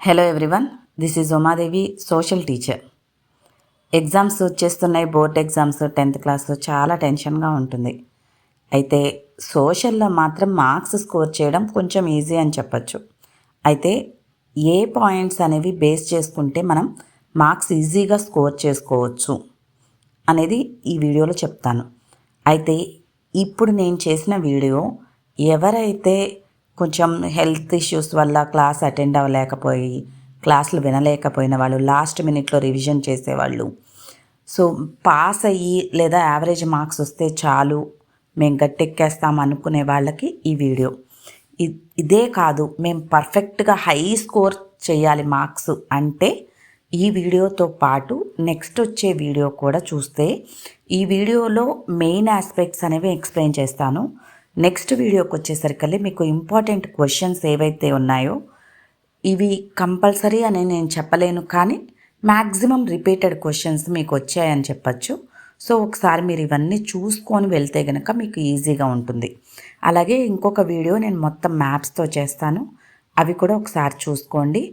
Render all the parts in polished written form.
Hello everyone, this is Umadevi, social teacher. Exams వచ్చేస్తున్నాయి, board exams, 10th class. చాలా టెన్షన్గా ఉంటుంది. అయితే సోషల్లో మాత్రం మార్క్స్ స్కోర్ చేయడం కొంచెం ఈజీ అని చెప్పచ్చు. అయితే ఏ పాయింట్స్ అనేవి బేస్ చేసుకుంటే మనం మార్క్స్ ఈజీగా స్కోర్ చేసుకోవచ్చు అనేది ఈ వీడియోలో చెప్తాను. అయితే ఇప్పుడు నేను చేసిన వీడియో ఎవరైతే కొంచెం హెల్త్ ఇష్యూస్ వల్ల క్లాస్ అటెండ్ అవ్వలేకపోయి, క్లాసులు వినలేకపోయిన వాళ్ళు, లాస్ట్ మినిట్లో రివిజన్ చేసేవాళ్ళు, సో పాస్ అయ్యి లేదా యావరేజ్ మార్క్స్ వస్తే చాలు మేము గట్టెక్కేస్తాం అనుకునే వాళ్ళకి ఈ వీడియో. ఇదే కాదు, మేము పర్ఫెక్ట్గా హై స్కోర్ చేయాలి మార్క్స్ అంటే ఈ వీడియోతో పాటు నెక్స్ట్ వచ్చే వీడియో కూడా చూస్తే ఈ వీడియోలో మెయిన్ ఆస్పెక్ట్స్ అనేవి ఎక్స్ప్లెయిన్ చేస్తాను. నెక్స్ట్ వీడియోకి వచ్చేసరికి మీకు ఇంపార్టెంట్ క్వశ్చన్స్ ఏవైతే ఉన్నాయో ఇవి కంపల్సరీ అని నేను చెప్పలేను, కానీ మ్యాక్సిమం రిపీటెడ్ క్వశ్చన్స్ మీకు వచ్చాయని చెప్పచ్చు. సో ఒకసారి మీరు ఇవన్నీ చూసుకొని వెళ్తే కనుక మీకు ఈజీగా ఉంటుంది. అలాగే ఇంకొక వీడియో నేను మొత్తం మ్యాప్స్తో చేస్తాను, అవి కూడా ఒకసారి చూసుకోండి,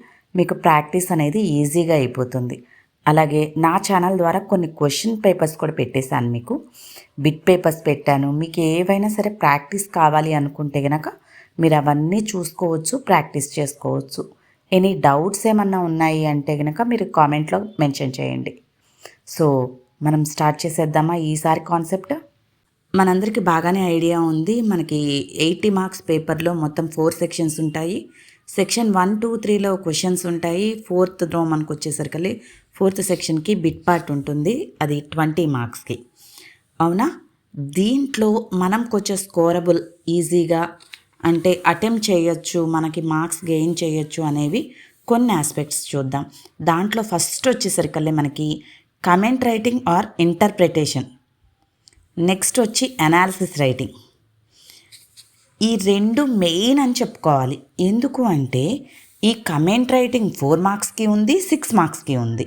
మీకు ప్రాక్టీస్ అనేది ఈజీగా అయిపోతుంది. అలాగే నా ఛానల్ ద్వారా కొన్ని క్వశ్చన్ పేపర్స్ కూడా పెట్టేశాను, మీకు బిట్ పేపర్స్ పెట్టాను. మీకు ఏవైనా సరే ప్రాక్టీస్ కావాలి అనుకుంటే కనుక మీరు అవన్నీ చూసుకోవచ్చు, ప్రాక్టీస్ చేసుకోవచ్చు. ఎనీ డౌట్స్ ఏమన్నా ఉన్నాయి అంటే కనుక మీరు కామెంట్లో మెన్షన్ చేయండి. సో మనం స్టార్ట్ చేసేద్దామా ఈసారి కాన్సెప్ట్? మనందరికీ బాగానే ఐడియా ఉంది. మనకి 80 మార్క్స్ పేపర్లో మొత్తం 4 సెక్షన్స్ ఉంటాయి. సెక్షన్ 1, 2, 3లో క్వశ్చన్స్ ఉంటాయి. 4th రో మనకు వచ్చేసరికి 4th సెక్షన్కి బిట్ పార్ట్ ఉంటుంది, అది 20 మార్క్స్కి. అవునా? దీంట్లో మనం కొంచెం స్కోరబుల్ ఈజీగా అంటే అటెంప్ట్ చేయొచ్చు, మనకి మార్క్స్ గెయిన్ చేయొచ్చు అనేవి కొన్ని ఆస్పెక్ట్స్ చూద్దాం. దాంట్లో ఫస్ట్ వచ్చేసరికి మనకి comment writing or interpretation, next వచ్చి అనాలిసిస్ రైటింగ్. ఈ రెండు మెయిన్ అని చెప్పుకోవాలి. ఎందుకు అంటే ఈ కమెంట్ రైటింగ్ 4 మార్క్స్కి ఉంది, 6 మార్క్స్కి ఉంది.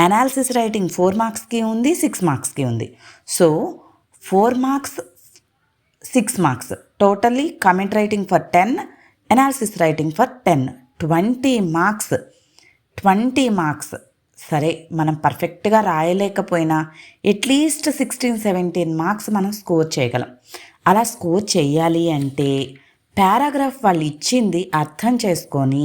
అనాలిసిస్ రైటింగ్ 4 మార్క్స్కి ఉంది, 6 మార్క్స్కి ఉంది. So 4 marks, 6 marks, totally comment writing for 10, analysis writing for 10, 20 marks. 20 marks సరే మనం పర్ఫెక్ట్గా రాయలేకపోయినా అట్లీస్ట్ 16-17 మార్క్స్ మనం స్కోర్ చేయగలం. అలా స్కోర్ చేయాలి అంటే పారాగ్రాఫ్ వాళ్ళు ఇచ్చింది అర్థం చేసుకొని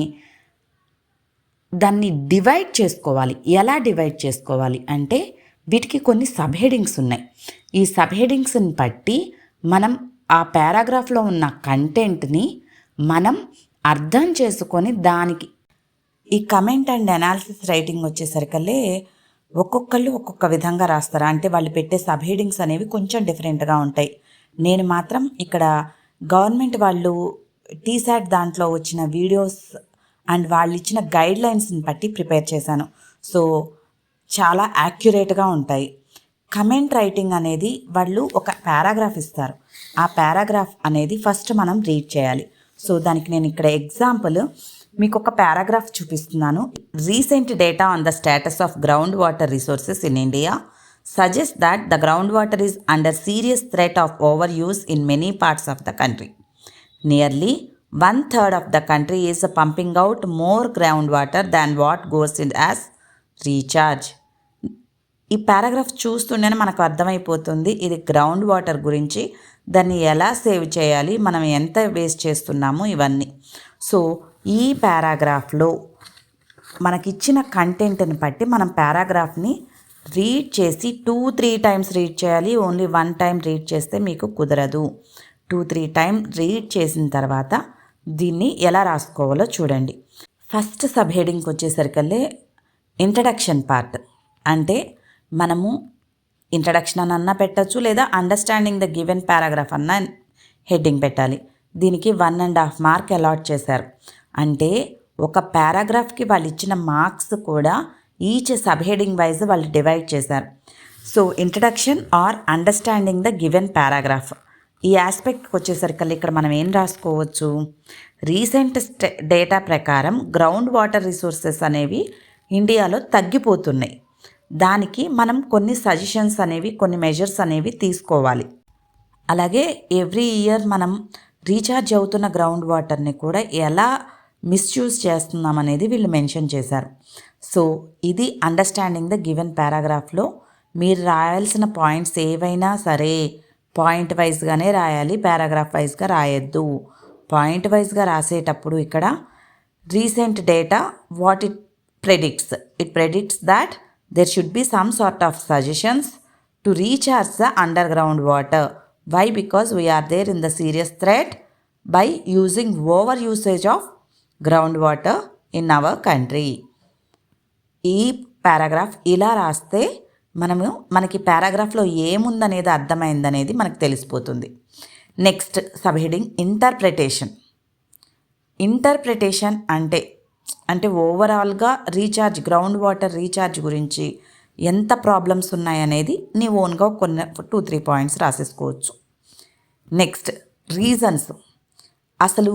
దాన్ని డివైడ్ చేసుకోవాలి. ఎలా డివైడ్ చేసుకోవాలి అంటే వీటికి కొన్ని సబ్ హెడింగ్స్ ఉన్నాయి. ఈ సబ్ హెడింగ్స్ని బట్టి మనం ఆ పారాగ్రాఫ్లో ఉన్న కంటెంట్ని మనం అర్థం చేసుకొని దానికి ఈ కమెంట్ అండ్ అనాలిసిస్ రైటింగ్ వచ్చేసరికల్లే ఒక్కొక్కళ్ళు ఒక్కొక్క విధంగా రాస్తారు. అంటే వాళ్ళు పెట్టే సబ్ హెడింగ్స్ అనేవి కొంచెం డిఫరెంట్గా ఉంటాయి. నేను మాత్రం ఇక్కడ గవర్నమెంట్ వాళ్ళు టీసాట్ దాంట్లో వచ్చిన వీడియోస్ అండ్ వాళ్ళు ఇచ్చిన గైడ్లైన్స్ని బట్టి ప్రిపేర్ చేశాను. సో చాలా యాక్యురేట్గా ఉంటాయి. కమెంట్ రైటింగ్ అనేది వాళ్ళు ఒక పారాగ్రాఫ్ ఇస్తారు, ఆ పారాగ్రాఫ్ అనేది ఫస్ట్ మనం రీడ్ చేయాలి. సో దానికి నేను ఇక్కడ ఎగ్జాంపుల్ మీకు ఒక పారాగ్రాఫ్ చూపిస్తున్నాను. Recent data on the status of ground water resources in India suggests that the groundwater is under serious threat of overuse in many parts of the country. Nearly 1/3 of the country is pumping out more groundwater than what goes in as recharge. ఈ paragraph చూస్తుండేనే మనకు అర్థమైపోతుంది ఇది ground water గురించి, దాన్ని ఎలా save చేయాలి, మనం ఎంత వేస్ట్ చేస్తున్నాము, ఇవన్నీ. సో ఈ పారాగ్రాఫ్లో మనకిచ్చిన కంటెంట్ని బట్టి మనం పారాగ్రాఫ్ని రీడ్ చేసి 2-3 టైమ్స్ రీడ్ చేయాలి. ఓన్లీ 1 టైం రీడ్ చేస్తే మీకు కుదరదు. 2-3 టైం రీడ్ చేసిన తర్వాత దీన్ని ఎలా రాసుకోవాలో చూడండి. ఫస్ట్ సబ్ హెడింగ్కి వచ్చేసరికల్లే ఇంట్రడక్షన్ పార్ట్. అంటే మనము ఇంట్రడక్షన్ అన్న పెట్టచ్చు, లేదా అండర్స్టాండింగ్ ద గివెన్ పారాగ్రాఫ్ అన్న హెడ్డింగ్ పెట్టాలి. దీనికి 1.5 మార్క్ అలాట్ చేశారు. అంటే ఒక పారాగ్రాఫ్కి వాళ్ళు ఇచ్చిన మార్క్స్ కూడా ఈచ్ సబ్ హెడింగ్ వైజ్ వాళ్ళు డివైడ్ చేశారు. So introduction or understanding the given paragraph, ఈ ఆస్పెక్ట్కి వచ్చేసరికి ఇక్కడ మనం ఏం రాసుకోవచ్చు? రీసెంట్ డేటా ప్రకారం గ్రౌండ్ వాటర్ రిసోర్సెస్ అనేవి ఇండియాలో తగ్గిపోతున్నాయి. దానికి మనం కొన్ని సజెషన్స్ అనేవి, కొన్ని మెజర్స్ అనేవి తీసుకోవాలి. అలాగే ఎవ్రీ ఇయర్ మనం రీఛార్జ్ అవుతున్న గ్రౌండ్ వాటర్ని కూడా ఎలా మిస్యూజ్ చేస్తున్నాం అనేది వీళ్ళు మెన్షన్ చేశారు. సో ఇది అండర్స్టాండింగ్ ద గివెన్ పారాగ్రాఫ్లో మీరు రాయాల్సిన పాయింట్స్ ఏవైనా సరే పాయింట్ వైజ్గానే రాయాలి, పారాగ్రాఫ్ వైజ్గా రాయొద్దు. పాయింట్ వైజ్గా రాసేటప్పుడు ఇక్కడ recent data what it ప్రెడిక్ట్స్ that there should be some sort of suggestions to recharge the underground water. Why? Because we are there in the serious threat by using over usage of groundwater in our country. ఈ paragraph ఇలా రాస్తే మనకి పారాగ్రాఫ్లో ఏముందనేది అర్థమైందనేది మనకు తెలిసిపోతుంది. Next sub heading interpretation అంటే ఓవరాల్గా ground water recharge గురించి ఎంత ప్రాబ్లమ్స్ ఉన్నాయనేది నీ ఓన్గా కొన్ని 2-3 పాయింట్స్ రాసేసుకోవచ్చు. Next reasons. అసలు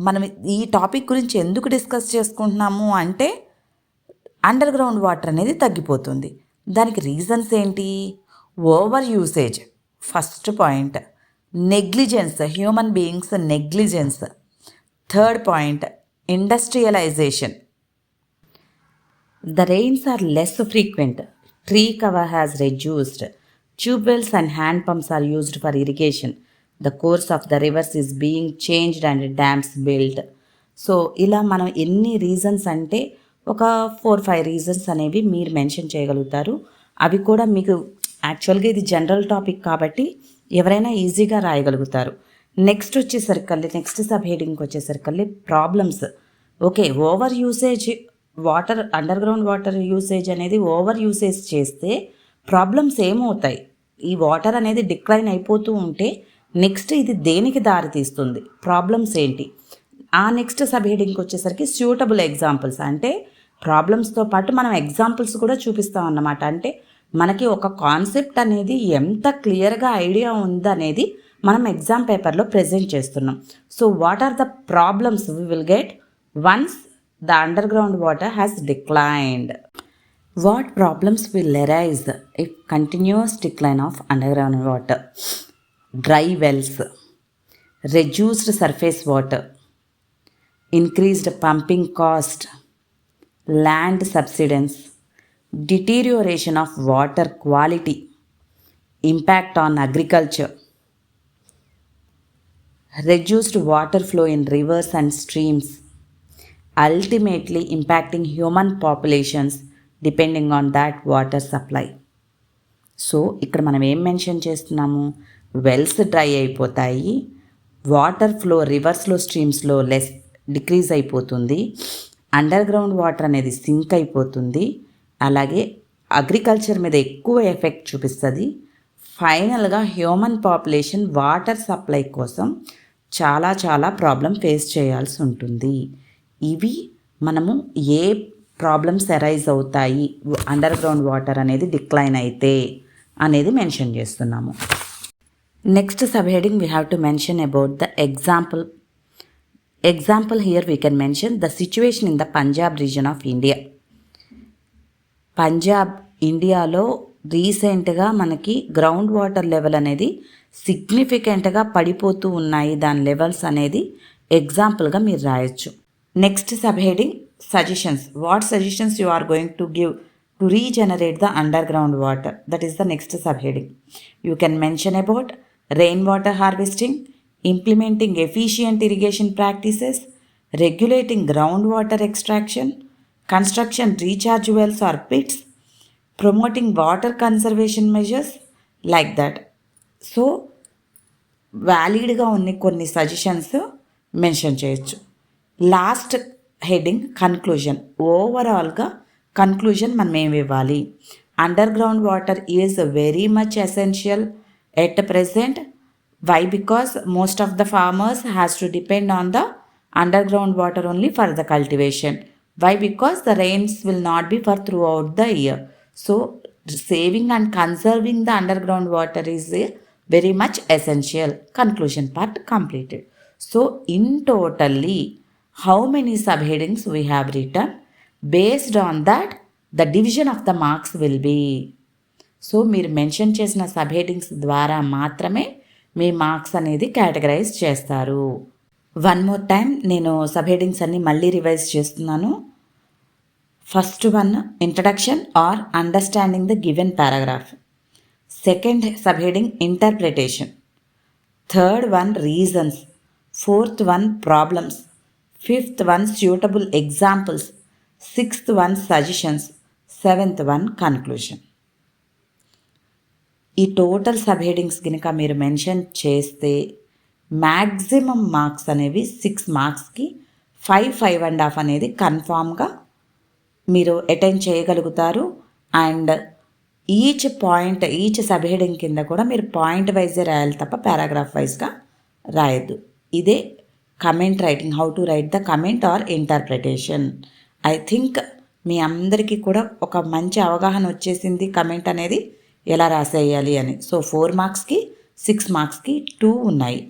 మనం ఈ టాపిక్ గురించి ఎందుకు డిస్కస్ చేసుకుంటున్నాము అంటే అండర్ గ్రౌండ్ వాటర్ అనేది తగ్గిపోతుంది. దానికి రీజన్స్ ఏంటి? Over usage first point, negligence, human beings negligence. Third point industrialization. The rains are less frequent. Tree cover has reduced. Tube wells and hand pumps are used for irrigation. The course of the rivers is being changed and dams built. So ఇలా మనం ఎన్ని reasons అంటే ఒక 4-5 reasons అనేవి మీరు mention చేయగలుగుతారు. అవి కూడా మీకు యాక్చువల్గా ఇది జనరల్ టాపిక్ కాబట్టి ఎవరైనా ఈజీగా రాయగలుగుతారు. నెక్స్ట్ సబ్ హెడింగ్కి వచ్చేసరికి problems. Okay, over usage water, under ground water usage అనేది ఓవర్ యూసేజ్ చేస్తే ప్రాబ్లమ్స్ ఏమవుతాయి? ఈ వాటర్ అనేది డిక్లైన్ అయిపోతూ ఉంటే నెక్స్ట్ ఇది దేనికి దారితీస్తుంది, ప్రాబ్లమ్స్ ఏంటి? ఆ నెక్స్ట్ సబ్ హెడింగ్కి వచ్చేసరికి సూటబుల్ ఎగ్జాంపుల్స్. అంటే ప్రాబ్లమ్స్తో పాటు మనం ఎగ్జాంపుల్స్ కూడా చూపిస్తాం అన్నమాట. అంటే మనకి ఒక కాన్సెప్ట్ అనేది ఎంత క్లియర్గా ఐడియా ఉందనేది మనం ఎగ్జామ్ పేపర్లో ప్రెజెంట్ చేస్తున్నాం. So what are the problems we will get once the underground water has declined? What problems will arise if continuous decline of underground water? Dry wells, reduced surface water, increased pumping cost, land subsidence, deterioration of water quality, impact on agriculture, reduced water flow in rivers and streams, ultimately impacting human populations depending on that water supply. So ఇక్కడ మనం ఏం mention చేస్తున్నాము? Wells dry అయిపోతాయి, water flow రివర్స్లో స్ట్రీమ్స్లో decrease అయిపోతుంది, under ground water అనేది sync అయిపోతుంది, అలాగే అగ్రికల్చర్ మీద ఎక్కువ ఎఫెక్ట్ చూపిస్తుంది. ఫైనల్గా హ్యూమన్ పాపులేషన్ వాటర్ సప్లై కోసం చాలా ప్రాబ్లం ఫేస్ చేయాల్సి ఉంటుంది. ఇవి మనము ఏ ప్రాబ్లమ్స్ అరైజ్ అవుతాయి అండర్ గ్రౌండ్ వాటర్ అనేది డిక్లైన్ అయితే అనేది మెన్షన్ చేస్తున్నాము. Next sub heading we have to mention about the example here we can mention the situation in the Punjab reason of India. Punjab ఇండియాలో రీసెంట్గా మనకి గ్రౌండ్ వాటర్ లెవెల్ అనేది సిగ్నిఫికెంట్గా పడిపోతూ ఉన్నాయి. దాని లెవెల్స్ అనేది ఎగ్జాంపుల్గా మీరు రాయొచ్చు. Next sub heading suggestions. What suggestions you are going to give to regenerate the underground water? That is the next sub heading. You can mention about rain water harvesting, implementing efficient irrigation practices, regulating groundwater extraction, construction recharge wells or pits, promoting water conservation measures, like that. So వ్యాలిడ్గా ఉన్న కొన్ని suggestions mention చేయొచ్చు. Last heading conclusion. ఓవరాల్గా conclusion మనం ఏమి ఇవ్వాలి? Underground water is very much essential at present. Why? Because most of the farmers has to depend on the underground water only for the cultivation. Why? Because the rains will not be for throughout the year. So saving and conserving the underground water is very much essential. Conclusion part completed. So in totally how many subheadings we have written? Based on that the division of the marks will be. So మీరు mention చేసిన sub headings ద్వారా మాత్రమే మీ marks అనేది categorize చేస్తారు. One more time నేను sub headings అన్ని మళ్ళీ రివైజ్ చేస్తున్నాను. First one introduction or understanding the given paragraph. Second sub heading interpretation. Third one reasons. Fourth one problems. Fifth one suitable examples. Sixth one suggestions. Seventh one conclusion. ఈ total sub headings కనుక మీరు mention చేస్తే maximum marks అనేవి 6 మార్క్స్కి 5.5 అనేది కన్ఫామ్గా మీరు attend చేయగలుగుతారు. అండ్ ఈచ్ సబ్ హెడింగ్ కింద కూడా మీరు పాయింట్ వైజే రాయాలి తప్ప పారాగ్రాఫ్ వైజ్గా రాయొద్దు. ఇదే comment writing, how to write the comment or interpretation. I think మీ అందరికీ కూడా ఒక మంచి అవగాహన వచ్చేసింది కమెంట్ అనేది ఎలా రాసేయాలి అని. సో 4 మార్క్స్కి 6 మార్క్స్కి 2 ఉన్నాయి.